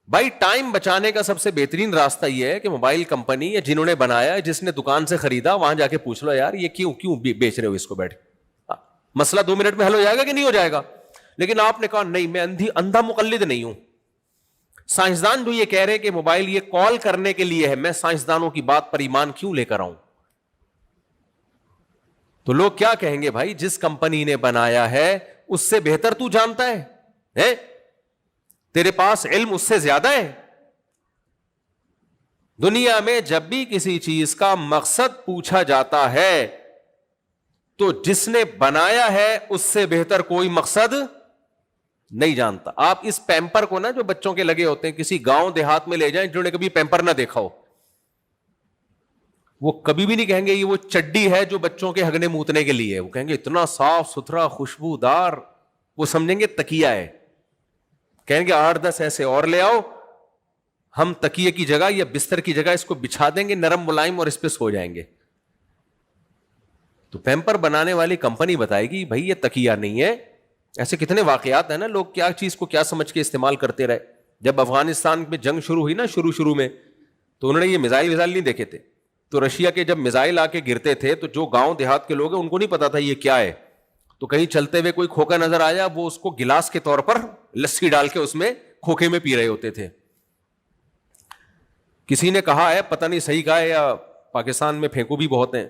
بھائی. ٹائم بچانے کا سب سے بہترین راستہ یہ ہے کہ موبائل کمپنی یا جنہوں نے بنایا, جس نے دکان سے خریدا, وہاں جا کے پوچھ لو یار یہ کیوں بیچ رہے ہو اس کو, بیٹھ مسئلہ 2 منٹ میں حل ہو جائے گا کہ نہیں ہو جائے گا. لیکن آپ نے کہا نہیں میں اندھا مقلد نہیں ہوں. سائنسدان جو یہ کہہ رہے کہ موبائل یہ کال کرنے کے لیے ہے, میں سائنسدانوں کی بات پر ایمان کیوں لے کر آؤں؟ تو لوگ کیا کہیں گے, بھائی جس کمپنی نے بنایا ہے اس سے بہتر تو جانتا ہے, تیرے پاس علم اس سے زیادہ ہے. دنیا میں جب بھی کسی چیز کا مقصد پوچھا جاتا ہے تو جس نے بنایا ہے اس سے بہتر کوئی مقصد نہیں جانتا. آپ اس پیمپر کو نا جو بچوں کے لگے ہوتے ہیں کسی گاؤں دیہات میں لے جائیں جنہوں نے کبھی پیمپر نہ دیکھا ہو, وہ کبھی بھی نہیں کہیں گے یہ وہ چڈی ہے جو بچوں کے ہگنے موتنے کے لیے, وہ کہیں گے اتنا صاف ستھرا خوشبودار, وہ سمجھیں گے تکیہ ہے. کہیں گے 8-10 ایسے اور لے آؤ, ہم تکیے کی جگہ یا بستر کی جگہ اس کو بچھا دیں گے نرم ملائم اور اس پہ سو جائیں گے. تو پیمپر بنانے والی کمپنی بتائے گی بھائی یہ تکیہ نہیں ہے. ایسے کتنے واقعات ہیں نا, لوگ کیا چیز کو کیا سمجھ کے استعمال کرتے رہے. جب افغانستان میں جنگ شروع ہوئی نا شروع میں, تو انہوں نے یہ میزائل نہیں دیکھے تھے, تو رشیا کے جب میزائل آ کے گرتے تھے تو جو گاؤں دیہات کے لوگ ہیں ان کو نہیں پتا تھا یہ کیا ہے. تو کہیں چلتے ہوئے کوئی کھوکا نظر آیا, وہ اس کو گلاس کے طور پر لسی ڈال کے اس میں کھوکے میں پی رہے ہوتے تھے. کسی نے کہا ہے, پتہ نہیں صحیح کہا ہے یا پاکستان میں پھینکو بھی بہت ہیں,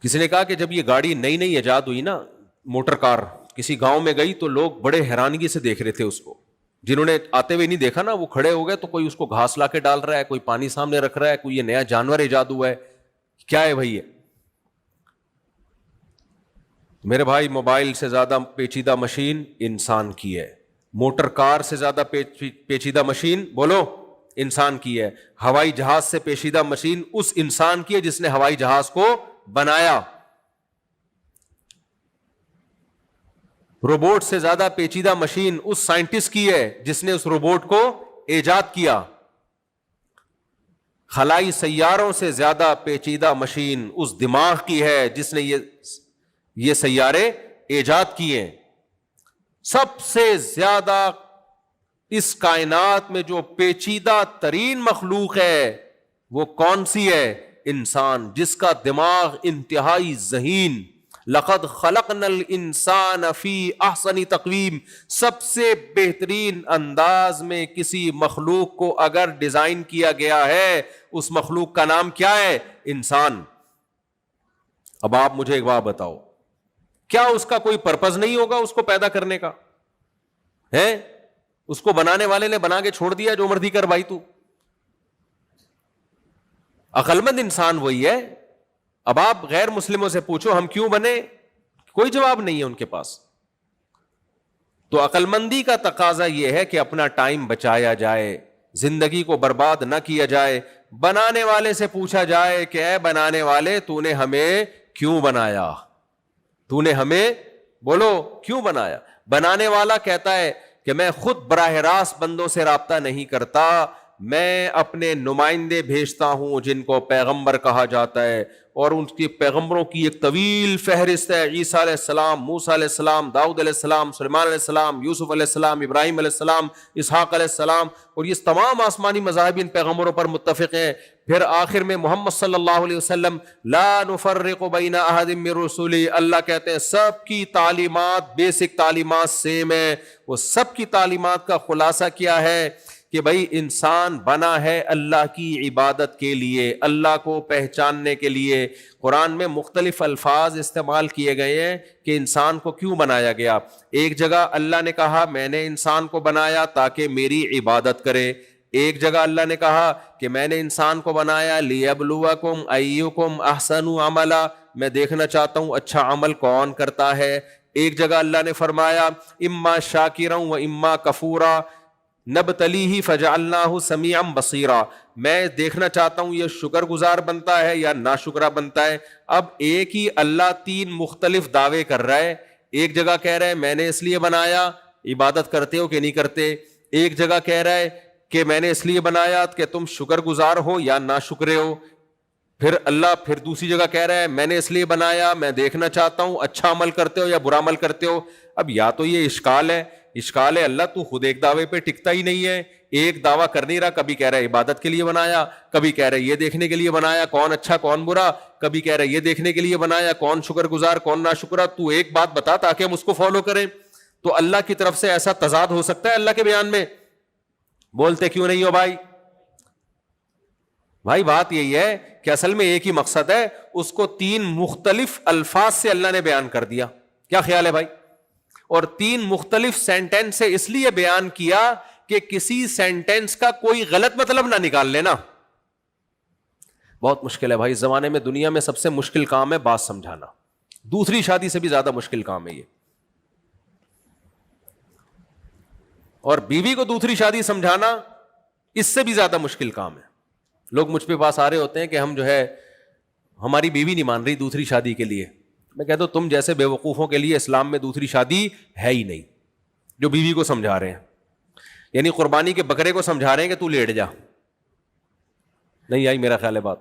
کسی نے کہا کہ جب یہ گاڑی نئی ایجاد ہوئی نا, موٹر کار کسی گاؤں میں گئی تو لوگ بڑے حیرانگی سے دیکھ رہے تھے اس کو. جنہوں نے آتے ہوئے نہیں دیکھا نا وہ کھڑے ہو گئے, تو کوئی اس کو گھاس لا کے ڈال رہا ہے, کوئی پانی سامنے رکھ رہا ہے, کوئی یہ نیا جانور ایجاد ہوا ہے, کیا ہے بھائی یہ؟ میرے بھائی موبائل سے زیادہ پیچیدہ مشین انسان کی ہے, موٹر کار سے زیادہ پیچیدہ مشین بولو انسان کی ہے, ہوائی جہاز سے پیچیدہ مشین اس انسان کی ہے جس نے ہوائی جہاز کو بنایا, روبوٹ سے زیادہ پیچیدہ مشین اس سائنٹسٹ کی ہے جس نے اس روبوٹ کو ایجاد کیا, خلائی سیاروں سے زیادہ پیچیدہ مشین اس دماغ کی ہے جس نے یہ سیارے ایجاد کیے. سب سے زیادہ اس کائنات میں جو پیچیدہ ترین مخلوق ہے وہ کون سی ہے؟ انسان, جس کا دماغ انتہائی ذہین. لقد خلقنا الانسان فی احسن تقویم, سب سے بہترین انداز میں کسی مخلوق کو اگر ڈیزائن کیا گیا ہے اس مخلوق کا نام کیا ہے؟ انسان. اب آپ مجھے ایک بات بتاؤ, کیا اس کا کوئی پرپز نہیں ہوگا اس کو پیدا کرنے کا ہے؟ اس کو بنانے والے نے بنا کے چھوڑ دیا جو مرضی کر بھائی تو. عقل مند انسان وہی ہے. اب آپ غیر مسلموں سے پوچھو ہم کیوں بنے, کوئی جواب نہیں ہے ان کے پاس. تو عقل مندی کا تقاضا یہ ہے کہ اپنا ٹائم بچایا جائے, زندگی کو برباد نہ کیا جائے. بنانے والے سے پوچھا جائے کہ اے بنانے والے تو نے ہمیں کیوں بنایا, تو نے ہمیں بولو کیوں بنایا. بنانے والا کہتا ہے کہ میں خود براہ راست بندوں سے رابطہ نہیں کرتا, میں اپنے نمائندے بھیجتا ہوں جن کو پیغمبر کہا جاتا ہے, اور ان کے پیغمبروں کی ایک طویل فہرست ہے. عیسیٰ علیہ السلام, موسیٰ علیہ السلام, داؤد علیہ السلام, سلیمان علیہ السلام, یوسف علیہ السلام, ابراہیم علیہ السلام, اسحاق علیہ السلام, اور یہ تمام آسمانی مذاہب ان پیغمبروں پر متفق ہیں. پھر آخر میں محمد صلی اللہ علیہ وسلم لا نفرق بین احد من رسلی, اللہ کہتے ہیں سب کی تعلیمات, بیسک تعلیمات سیم ہے. وہ سب کی تعلیمات کا خلاصہ کیا ہے کہ بھائی انسان بنا ہے اللہ کی عبادت کے لیے, اللہ کو پہچاننے کے لیے. قرآن میں مختلف الفاظ استعمال کیے گئے ہیں کہ انسان کو کیوں بنایا گیا. ایک جگہ اللہ نے کہا میں نے انسان کو بنایا تاکہ میری عبادت کرے. ایک جگہ اللہ نے کہا کہ میں نے انسان کو بنایا لیبلوکم ایکم احسن عملا, میں دیکھنا چاہتا ہوں اچھا عمل کون کرتا ہے. ایک جگہ اللہ نے فرمایا اما شاکرا و اما کفورا نبتلیہ فجعلناہ سمیعا بصیرا, میں دیکھنا چاہتا ہوں یہ شکر گزار بنتا ہے یا ناشکرا بنتا ہے. اب ایک ہی اللہ تین مختلف دعوے کر رہا ہے. ایک جگہ کہہ رہا ہے میں نے اس لیے بنایا, عبادت کرتے ہو کہ نہیں کرتے. ایک جگہ کہہ رہا ہے کہ میں نے اس لیے بنایا کہ تم شکر گزار ہو یا ناشکرے ہو. پھر دوسری جگہ کہہ رہا ہے میں نے اس لیے بنایا, میں دیکھنا چاہتا ہوں اچھا عمل کرتے ہو یا برا عمل کرتے ہو. اب یا تو یہ اشکال ہے اللہ تو خود ایک دعوے پہ ٹکتا ہی نہیں ہے, ایک دعویٰ کر نہیں رہا. کبھی کہہ رہا ہے عبادت کے لیے بنایا, کبھی کہہ رہا ہے یہ دیکھنے کے لیے بنایا کون اچھا کون برا, کبھی کہہ رہا ہے یہ دیکھنے کے لیے بنایا کون شکر گزار کون ناشکرا. تو ایک بات بتا تاکہ ہم اس کو فالو کریں. تو اللہ کی طرف سے ایسا تضاد ہو سکتا ہے اللہ کے بیان میں؟ بولتے کیوں نہیں ہو بھائی بات یہی ہے کہ اصل میں ایک ہی مقصد ہے, اس کو تین مختلف الفاظ سے اللہ نے بیان کر دیا. کیا خیال ہے بھائی؟ اور تین مختلف سینٹینس سے اس لیے بیان کیا کہ کسی سینٹینس کا کوئی غلط مطلب نہ نکال لینا. بہت مشکل ہے بھائی اس زمانے میں, دنیا میں سب سے مشکل کام ہے بات سمجھانا. دوسری شادی سے بھی زیادہ مشکل کام ہے یہ. اور بیوی کو دوسری شادی سمجھانا اس سے بھی زیادہ مشکل کام ہے. لوگ مجھ پہ پاس آ رہے ہوتے ہیں کہ ہم جو ہے ہماری بیوی نہیں مان رہی دوسری شادی کے لیے. میں کہتا ہوں تم جیسے بے وقوفوں کے لیے اسلام میں دوسری شادی ہے ہی نہیں, جو بیوی کو سمجھا رہے ہیں. یعنی قربانی کے بکرے کو سمجھا رہے ہیں کہ تو لیٹ جا. نہیں آئی میرا خیال ہے بات.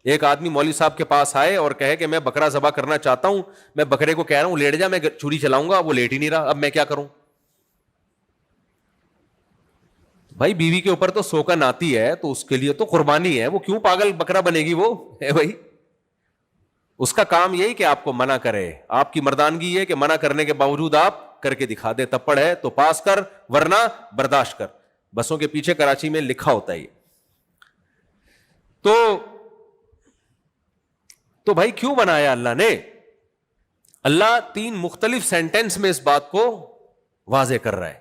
ایک آدمی مولوی صاحب کے پاس آئے اور کہے کہ میں بکرا ذبح کرنا چاہتا ہوں, میں بکرے کو کہہ رہا ہوں لیٹ جا, میں چھری چلاؤں گا, وہ لیٹ ہی نہیں رہا, اب میں کیا کروں؟ بھائی بیوی کے اوپر تو سوکن آتی ہے تو اس کے لیے تو قربانی ہے, وہ کیوں پاگل بکرا بنے گی وہ ہے بھائی. اس کا کام یہی کہ آپ کو منع کرے. آپ کی مردانگی یہ کہ منع کرنے کے باوجود آپ کر کے دکھا دے. تپڑ ہے تو پاس کر ورنہ برداشت کر. بسوں کے پیچھے کراچی میں لکھا ہوتا ہے. تو بھائی کیوں بنایا اللہ نے؟ اللہ تین مختلف سینٹینس میں اس بات کو واضح کر رہا ہے.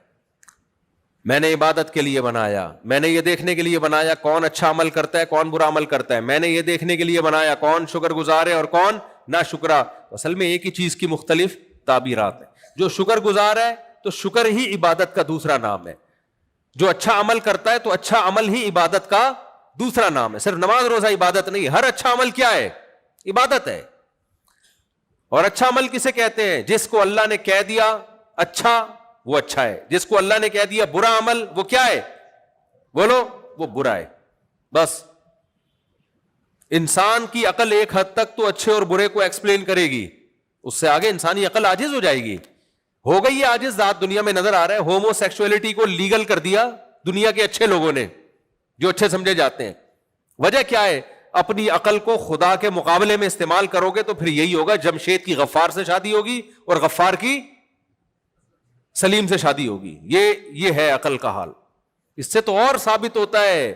میں نے عبادت کے لیے بنایا, میں نے یہ دیکھنے کے لیے بنایا کون اچھا عمل کرتا ہے کون برا عمل کرتا ہے, میں نے یہ دیکھنے کے لیے بنایا کون شکر گزار ہے اور کون ناشکرا. اصل میں ایک ہی چیز کی مختلف تعبیرات ہیں. جو شکر گزار ہے تو شکر ہی عبادت کا دوسرا نام ہے. جو اچھا عمل کرتا ہے تو اچھا عمل ہی عبادت کا دوسرا نام ہے. صرف نماز روزہ عبادت نہیں, ہر اچھا عمل کیا ہے؟ عبادت ہے. اور اچھا عمل کسے کہتے ہیں؟ جس کو اللہ نے کہہ دیا اچھا وہ اچھا ہے, جس کو اللہ نے کہہ دیا برا عمل وہ کیا ہے؟ بولو وہ برا ہے. بس انسان کی عقل ایک حد تک تو اچھے اور برے کو ایکسپلین کرے گی, اس سے آگے انسانی عقل عاجز ہو جائے گی. ہو گئی یہ عاجز ذات دنیا میں نظر آ رہا ہے. ہومو سیکسولیٹی کو لیگل کر دیا دنیا کے اچھے لوگوں نے جو اچھے سمجھے جاتے ہیں. وجہ کیا ہے؟ اپنی عقل کو خدا کے مقابلے میں استعمال کرو گے تو پھر یہی ہوگا, جمشید کی غفار سے شادی ہوگی اور غفار کی سلیم سے شادی ہوگی. یہ ہے عقل کا حال. اس سے تو اور ثابت ہوتا ہے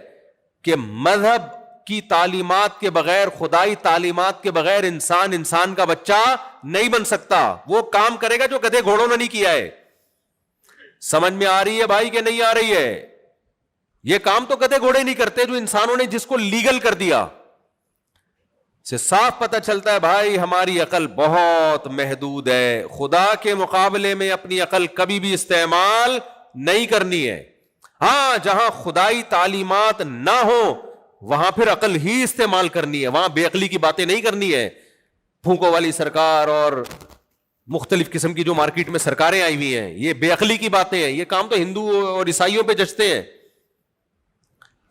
کہ مذہب کی تعلیمات کے بغیر, خدائی تعلیمات کے بغیر انسان کا بچہ نہیں بن سکتا. وہ کام کرے گا جو گدھے گھوڑوں نے نہیں کیا ہے. سمجھ میں آ رہی ہے بھائی کہ نہیں آ رہی ہے؟ یہ کام تو گدھے گھوڑے نہیں کرتے جو انسانوں نے جس کو لیگل کر دیا. سے صاف پتہ چلتا ہے بھائی ہماری عقل بہت محدود ہے. خدا کے مقابلے میں اپنی عقل کبھی بھی استعمال نہیں کرنی ہے. ہاں جہاں خدائی تعلیمات نہ ہو وہاں پھر عقل ہی استعمال کرنی ہے, وہاں بے عقلی کی باتیں نہیں کرنی ہے. پھونکوں والی سرکار اور مختلف قسم کی جو مارکیٹ میں سرکاریں آئی ہوئی ہیں, یہ بے عقلی کی باتیں ہیں. یہ کام تو ہندو اور عیسائیوں پہ جچتے ہیں.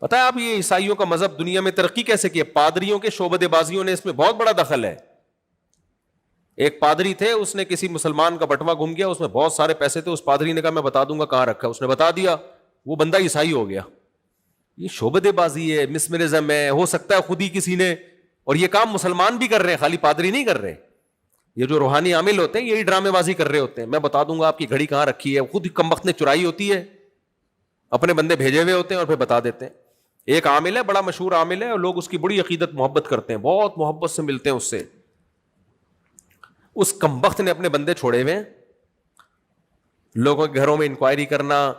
پتہ ہے آپ یہ عیسائیوں کا مذہب دنیا میں ترقی کیسے کی؟ پادریوں کے شعبدے بازیوں نے اس میں بہت بڑا دخل ہے. ایک پادری تھے, اس نے کسی مسلمان کا بٹوا گم گیا, اس میں بہت سارے پیسے تھے. اس پادری نے کہا میں بتا دوں گا کہاں رکھا, اس نے بتا دیا, وہ بندہ عیسائی ہو گیا. یہ شعبدے بازی ہے, مسمرزم ہے, ہو سکتا ہے خود ہی کسی نے, اور یہ کام مسلمان بھی کر رہے ہیں, خالی پادری نہیں کر رہے. یہ جو روحانی عامل ہوتے ہیں یہی ڈرامے بازی کر رہے ہوتے ہیں. میں بتا دوں گا آپ کی گھڑی کہاں رکھی ہے, خود کمبخت نے چرائی ہوتی ہے, اپنے بندے بھیجے ہوئے ہوتے ہیں اور پھر بتا دیتے ہیں. ایک عامل ہے, بڑا مشہور عامل ہے, اور لوگ اس کی بڑی عقیدت محبت کرتے ہیں, بہت محبت سے ملتے ہیں اس سے. اس کمبخت نے اپنے بندے چھوڑے ہوئے, لوگوں کے گھروں میں انکوائری کرنا,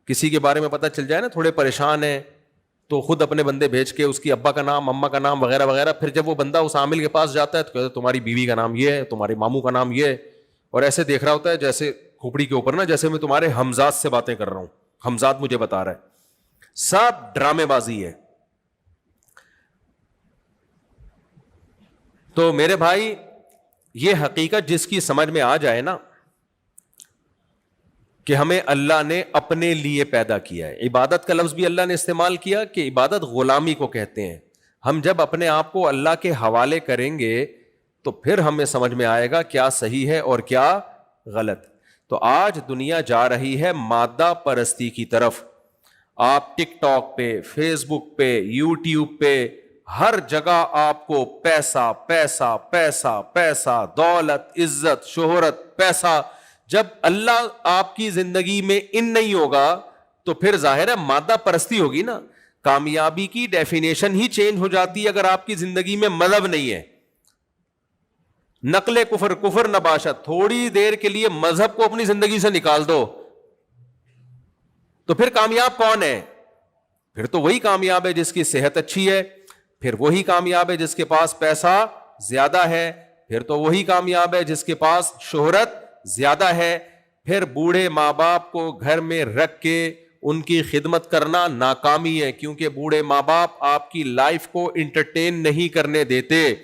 کسی کے بارے میں پتہ چل جائے نا تھوڑے پریشان ہیں تو خود اپنے بندے بھیج کے اس کی ابا کا نام, اما کا نام وغیرہ وغیرہ. پھر جب وہ بندہ اس عامل کے پاس جاتا ہے تو کہتا ہے تمہاری بیوی کا نام یہ ہے, تمہارے ماموں کا نام یہ ہے, اور ایسے دیکھ رہا ہوتا ہے جیسے کھوپڑی کے اوپر نا, جیسے میں تمہارے ہمزاد سے باتیں کر رہا ہوں, ہمزاد مجھے بتا رہا ہے. سب ڈرامے بازی ہے. تو میرے بھائی یہ حقیقت جس کی سمجھ میں آ جائے نا کہ ہمیں اللہ نے اپنے لیے پیدا کیا ہے. عبادت کا لفظ بھی اللہ نے استعمال کیا کہ عبادت غلامی کو کہتے ہیں. ہم جب اپنے آپ کو اللہ کے حوالے کریں گے تو پھر ہمیں سمجھ میں آئے گا کیا صحیح ہے اور کیا غلط. تو آج دنیا جا رہی ہے مادہ پرستی کی طرف. آپ ٹک ٹاک پہ, فیس بک پہ, یوٹیوب پہ, ہر جگہ آپ کو پیسہ پیسہ پیسہ پیسہ, دولت, عزت, شہرت, پیسہ. جب اللہ آپ کی زندگی میں ان نہیں ہوگا تو پھر ظاہر ہے مادہ پرستی ہوگی نا. کامیابی کی ڈیفینیشن ہی چینج ہو جاتی ہے اگر آپ کی زندگی میں مذہب نہیں ہے. نقل کفر, کفر نباشت. تھوڑی دیر کے لیے مذہب کو اپنی زندگی سے نکال دو تو پھر کامیاب کون ہے؟ پھر تو وہی کامیاب ہے جس کی صحت اچھی ہے, پھر وہی کامیاب ہے جس کے پاس پیسہ زیادہ ہے, پھر تو وہی کامیاب ہے جس کے پاس شہرت زیادہ ہے. پھر بوڑھے ماں باپ کو گھر میں رکھ کے ان کی خدمت کرنا ناکامی ہے, کیونکہ بوڑھے ماں باپ آپ کی لائف کو انٹرٹین نہیں کرنے دیتے.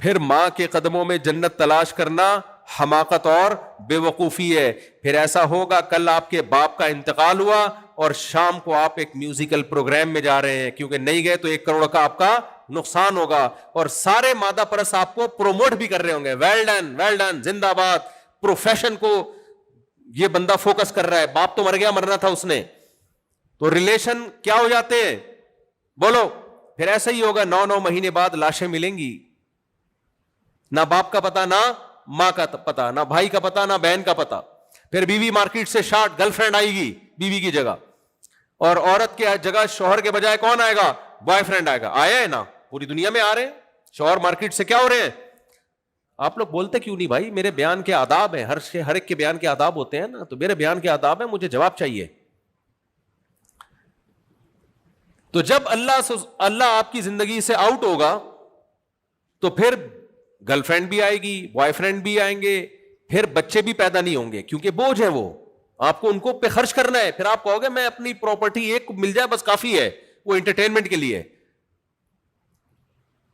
پھر ماں کے قدموں میں جنت تلاش کرنا حماقت اور بے وقوفی ہے. پھر ایسا ہوگا کل آپ کے باپ کا انتقال ہوا اور شام کو آپ ایک میوزیکل پروگرام میں جا رہے ہیں, کیونکہ نہیں گئے تو 1 کروڑ کا آپ کا نقصان ہوگا, اور سارے مادہ پرست آپ کو پروموٹ بھی کر رہے ہوں گے. ویل ڈن, ویل ڈن, زندہ باد. پروفیشن کو یہ بندہ فوکس کر رہا ہے, باپ تو مر گیا, مرنا تھا اس نے. تو ریلیشن کیا ہو جاتے ہیں بولو؟ پھر ایسا ہی ہوگا, 9 مہینے بعد لاشیں ملیں گی, نہ باپ کا پتا, نہ ماں کا پتا, نہ بھائی کا پتا, نہ بہن کا پتا. پھر بیوی مارکیٹ سے شارٹ, گرل فرینڈ آئے گی بیوی کی جگہ, اور عورت کے جگہ شوہر کے بجائے کون آئے گا؟ بوائے فرینڈ آئے گا. آیا ہے نا, پوری دنیا میں آ رہے ہیں. شوہر مارکیٹ سے کیا ہو رہے ہیں؟ آپ لوگ بولتے کیوں نہیں بھائی؟ میرے بیان کے آداب ہیں, ہر ایک کے بیان کے آداب ہوتے ہیں نا, تو میرے بیان کے آداب ہیں, مجھے جواب چاہیے. تو جب اللہ آپ کی زندگی سے آؤٹ ہوگا تو پھر گرل فرینڈ بھی آئے گی, بوائے فرینڈ بھی آئیں گے, پھر بچے بھی پیدا نہیں ہوں گے, کیونکہ بوجھ ہے وہ, آپ کو ان کو پہ خرچ کرنا ہے. پھر آپ کہو گے میں اپنی پراپرٹی ایک مل جائے بس کافی ہے, وہ انٹرٹینمنٹ کے لیے.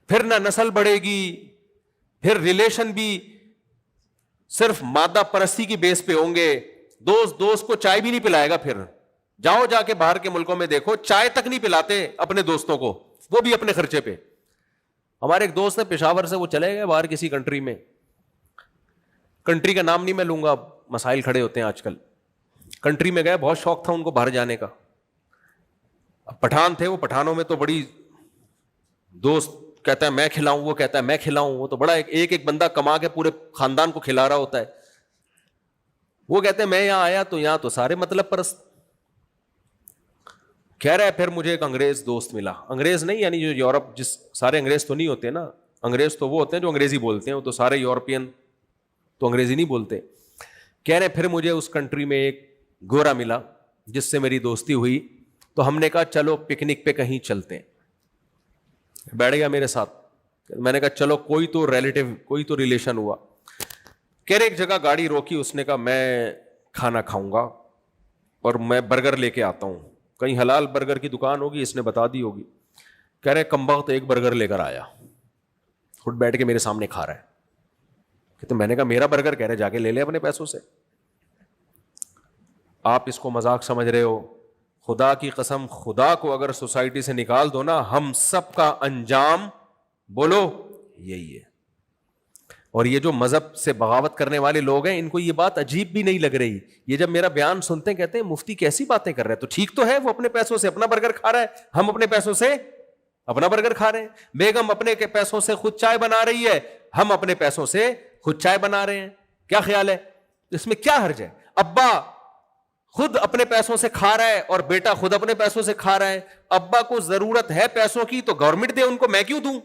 پھر نہ نسل بڑھے گی, پھر ریلیشن بھی صرف مادہ پرستی کی بیس پہ ہوں گے. دوست کو چائے بھی نہیں پلائے گا. پھر جاؤ جا کے باہر کے ملکوں میں دیکھو, چائے تک نہیں پلاتے اپنے دوستوں کو, وہ بھی اپنے خرچے پہ. ہمارے ایک دوست ہے پشاور سے, وہ چلے گئے باہر کسی کنٹری میں, کنٹری کا نام نہیں میں لوں گا, مسائل کھڑے ہوتے ہیں آج کل. کنٹری میں گئے, بہت شوق تھا ان کو باہر جانے کا. اب پٹھان تھے وہ, پٹھانوں میں تو بڑی, دوست کہتا ہے میں کھلاؤں, وہ کہتا ہے میں کھلاؤں, وہ تو بڑا ایک بندہ کما کے پورے خاندان کو کھلا رہا ہوتا ہے. وہ کہتے ہیں میں یہاں آیا تو یہاں تو سارے مطلب پرست. کہہ رہا ہے پھر مجھے ایک انگریز دوست ملا, انگریز نہیں یعنی جو یورپ, جس سارے انگریز تو نہیں ہوتے نا, انگریز تو وہ ہوتے ہیں جو انگریزی بولتے ہیں, وہ تو سارے یورپین تو انگریزی نہیں بولتے. کہہ رہے پھر مجھے اس کنٹری میں ایک گورا ملا جس سے میری دوستی ہوئی, تو ہم نے کہا چلو پکنک پہ کہیں چلتے ہیں. بیٹھ گیا میرے ساتھ, میں نے کہا چلو کوئی تو ریلیٹیو, کوئی تو ریلیشن ہوا. کہہ رہے ایک جگہ گاڑی روکی, اس نے کہا میں کھانا کھاؤں گا اور میں برگر لے کے آتا ہوں. کہیں حلال برگر کی دکان ہوگی, اس نے بتا دی ہوگی. کہہ رہے کمبخت ایک برگر لے کر آیا, خود بیٹھ کے میرے سامنے کھا رہا ہے. کہ میں نے کہا میرا برگر, کہہ رہے جا کے لے لے اپنے پیسوں سے. آپ اس کو مذاق سمجھ رہے ہو؟ خدا کی قسم, خدا کو اگر سوسائٹی سے نکال دو نا, ہم سب کا انجام بولو یہی ہے. اور یہ جو مذہب سے بغاوت کرنے والے لوگ ہیں, ان کو یہ بات عجیب بھی نہیں لگ رہی. یہ جب میرا بیان سنتے ہیں کہتے ہیں مفتی کیسی باتیں کر رہے ہیں. تو ٹھیک تو ہے, وہ اپنے پیسوں سے اپنا برگر کھا رہا ہے, ہم اپنے پیسوں سے اپنا برگر کھا رہے ہیں. بیگم اپنے کے پیسوں سے خود چائے بنا رہی ہے, ہم اپنے پیسوں سے خود چائے بنا رہے ہیں. کیا خیال ہے, اس میں کیا حرج ہے؟ ابا خود اپنے پیسوں سے کھا رہا ہے اور بیٹا خود اپنے پیسوں سے کھا رہا ہے. ابا کو ضرورت ہے پیسوں کی تو گورنمنٹ دے ان کو, میں کیوں دوں؟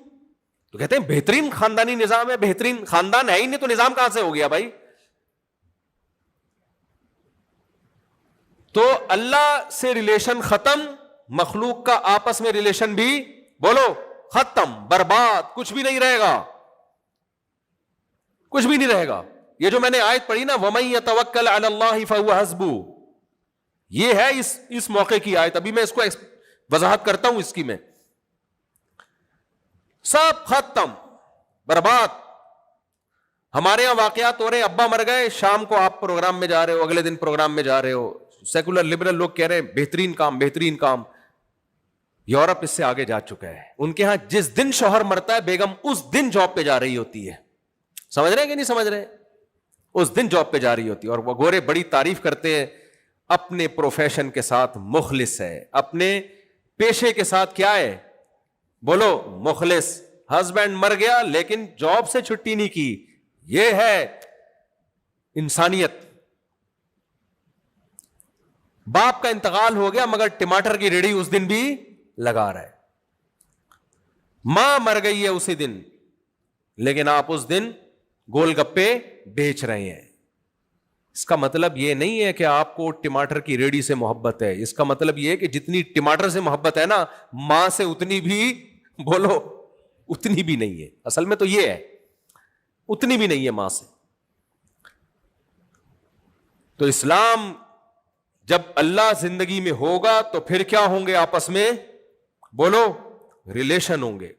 تو کہتے ہیں بہترین خاندانی نظام ہے. بہترین خاندان ہے ہی نہیں تو نظام کہاں سے ہو گیا بھائی؟ تو اللہ سے ریلیشن ختم, مخلوق کا آپس میں ریلیشن بھی بولو ختم, برباد, کچھ بھی نہیں رہے گا, کچھ بھی نہیں رہے گا. یہ جو میں نے آیت پڑھی نا, وَمَن يَتَوَكَّلْ عَلَى اللَّهِ فَهُوَ حَسْبُهُ, یہ ہے اس موقع کی آیت. ابھی میں اس کو وضاحت کرتا ہوں اس کی. میں سب ختم, برباد. ہمارے یہاں واقعات ہو رہے ہیں, ابا مر گئے, شام کو آپ پروگرام میں جا رہے ہو, اگلے دن پروگرام میں جا رہے ہو. سیکولر لبرل لوگ کہہ رہے ہیں بہترین کام, بہترین کام. یورپ اس سے آگے جا چکا ہے. ان کے ہاں جس دن شوہر مرتا ہے, بیگم اس دن جاب پہ جا رہی ہوتی ہے. سمجھ رہے ہیں کہ نہیں سمجھ رہے؟ اس دن جاب پہ جا رہی ہوتی ہے. اور وہ گورے بڑی تعریف کرتے ہیں, اپنے پروفیشن کے ساتھ مخلص ہے, اپنے پیشے کے ساتھ کیا ہے بولو مخلص. ہسبینڈ مر گیا لیکن جاب سے چھٹی نہیں کی, یہ ہے انسانیت. باپ کا انتقال ہو گیا مگر ٹماٹر کی ریڑھی اس دن بھی لگا رہا ہے. ماں مر گئی ہے اسی دن, لیکن آپ اس دن گول گپے بیچ رہے ہیں. اس کا مطلب یہ نہیں ہے کہ آپ کو ٹماٹر کی ریڑھی سے محبت ہے. اس کا مطلب یہ ہے کہ جتنی ٹماٹر سے محبت ہے نا, ماں سے اتنی بھی بولو اتنی بھی نہیں ہے. اصل میں تو یہ ہے, اتنی بھی نہیں ہے ماں سے. تو اسلام جب اللہ زندگی میں ہوگا تو پھر کیا ہوں گے آپس میں بولو ریلیشن ہوں گے.